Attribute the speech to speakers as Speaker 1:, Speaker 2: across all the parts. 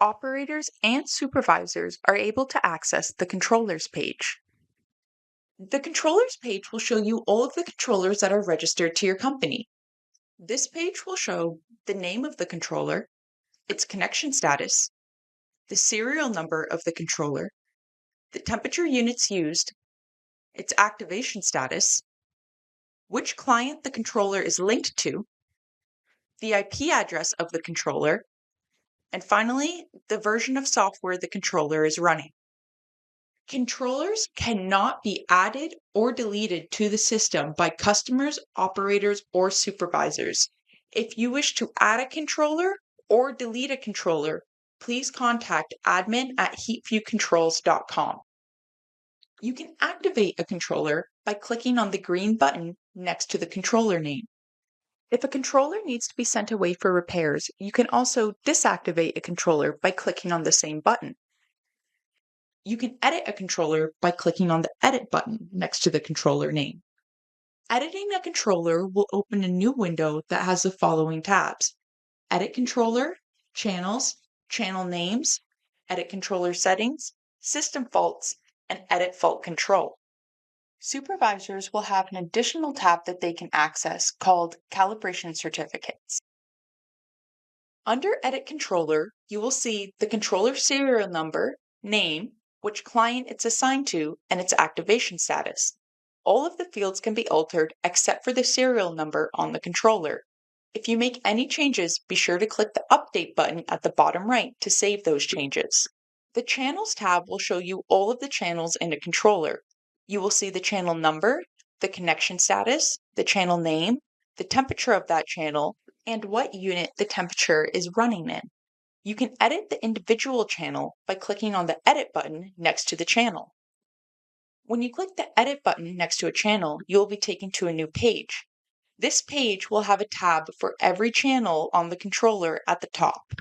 Speaker 1: operators and supervisors are able to access the controllers page. The controllers page will show you all of the controllers that are registered to your company. This page will show the name of the controller, its connection status, the serial number of the controller, the temperature units used, its activation status, which client the controller is linked to, the IP address of the controller, and finally, the version of software the controller is running. Controllers cannot be added or deleted to the system by customers, operators, or supervisors. If you wish to add a controller or delete a controller, please contact admin@heatviewcontrols.com. You can activate a controller by clicking on the green button next to the controller name. If a controller needs to be sent away for repairs, you can also disactivate a controller by clicking on the same button. You can edit a controller by clicking on the Edit button next to the controller name. Editing a controller will open a new window that has the following tabs: Edit Controller, Channels, Channel Names, Edit Controller Settings, System Faults, and Edit Fault Control. Supervisors will have an additional tab that they can access called Calibration Certificates. Under Edit Controller, you will see the controller serial number, name, which client it's assigned to, and its activation status. All of the fields can be altered except for the serial number on the controller. If you make any changes, be sure to click the Update button at the bottom right to save those changes. The Channels tab will show you all of the channels in a controller. You will see the channel number, the connection status, the channel name, the temperature of that channel, and what unit the temperature is running in. You can edit the individual channel by clicking on the Edit button next to the channel. When you click the Edit button next to a channel, you will be taken to a new page. This page will have a tab for every channel on the controller at the top.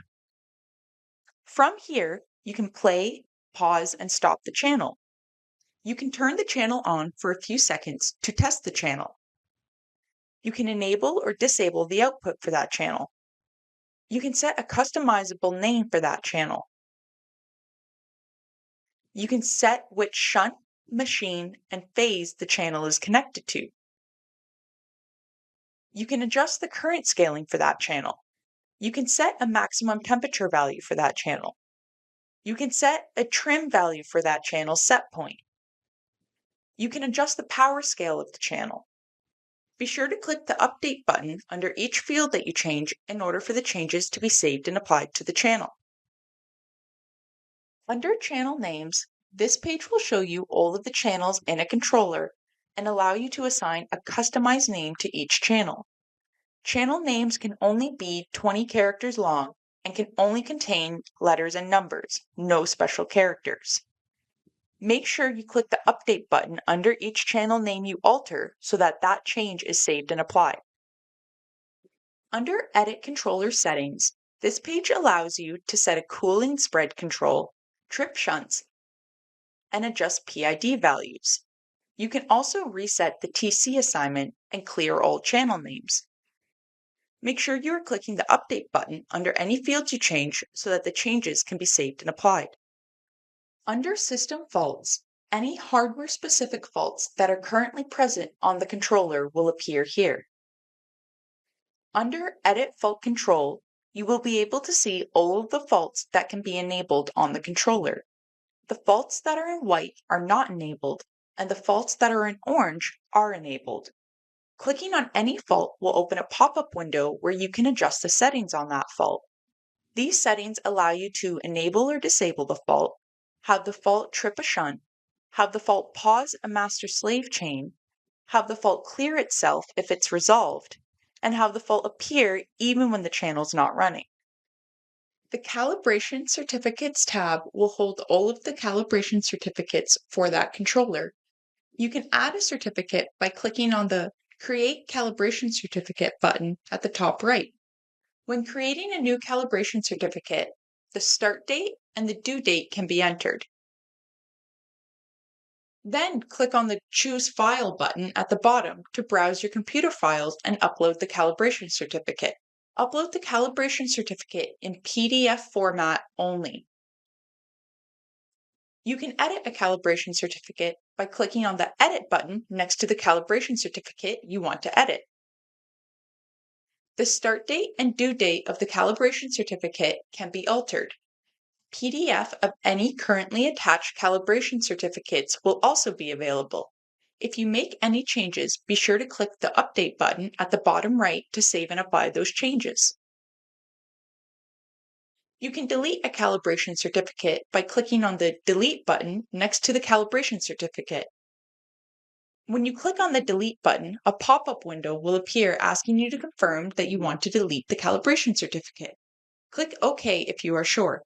Speaker 1: From here, you can play, pause, and stop the channel. You can turn the channel on for a few seconds to test the channel. You can enable or disable the output for that channel. You can set a customizable name for that channel. You can set which shunt, machine, and phase the channel is connected to. You can adjust the current scaling for that channel. You can set a maximum temperature value for that channel. You can set a trim value for that channel set point. You can adjust the power scale of the channel. Be sure to click the Update button under each field that you change in order for the changes to be saved and applied to the channel. Under Channel Names, this page will show you all of the channels in a controller and allow you to assign a customized name to each channel. Channel names can only be 20 characters long and can only contain letters and numbers, no special characters. Make sure you click the Update button under each channel name you alter so that that change is saved and applied. Under Edit Controller Settings, this page allows you to set a cooling spread control, trip shunts, and adjust PID values. You can also reset the TC assignment and clear all channel names. Make sure you are clicking the Update button under any fields you change so that the changes can be saved and applied. Under System Faults, any hardware-specific faults that are currently present on the controller will appear here. Under Edit Fault Control, you will be able to see all of the faults that can be enabled on the controller. The faults that are in white are not enabled, and the faults that are in orange are enabled. Clicking on any fault will open a pop-up window where you can adjust the settings on that fault. These settings allow you to enable or disable the fault, have the fault trip a shunt, have the fault pause a master-slave chain, have the fault clear itself if it's resolved, and have the fault appear even when the channel's not running. The Calibration Certificates tab will hold all of the calibration certificates for that controller. You can add a certificate by clicking on the Create Calibration Certificate button at the top right. When creating a new calibration certificate, the start date and the due date can be entered. Then click on the Choose File button at the bottom to browse your computer files and upload the calibration certificate. Upload the calibration certificate in PDF format only. You can edit a calibration certificate by clicking on the Edit button next to the calibration certificate you want to edit. The start date and due date of the calibration certificate can be altered. PDF of any currently attached calibration certificates will also be available. If you make any changes, be sure to click the Update button at the bottom right to save and apply those changes. You can delete a calibration certificate by clicking on the Delete button next to the calibration certificate. When you click on the Delete button, a pop-up window will appear asking you to confirm that you want to delete the calibration certificate. Click OK if you are sure.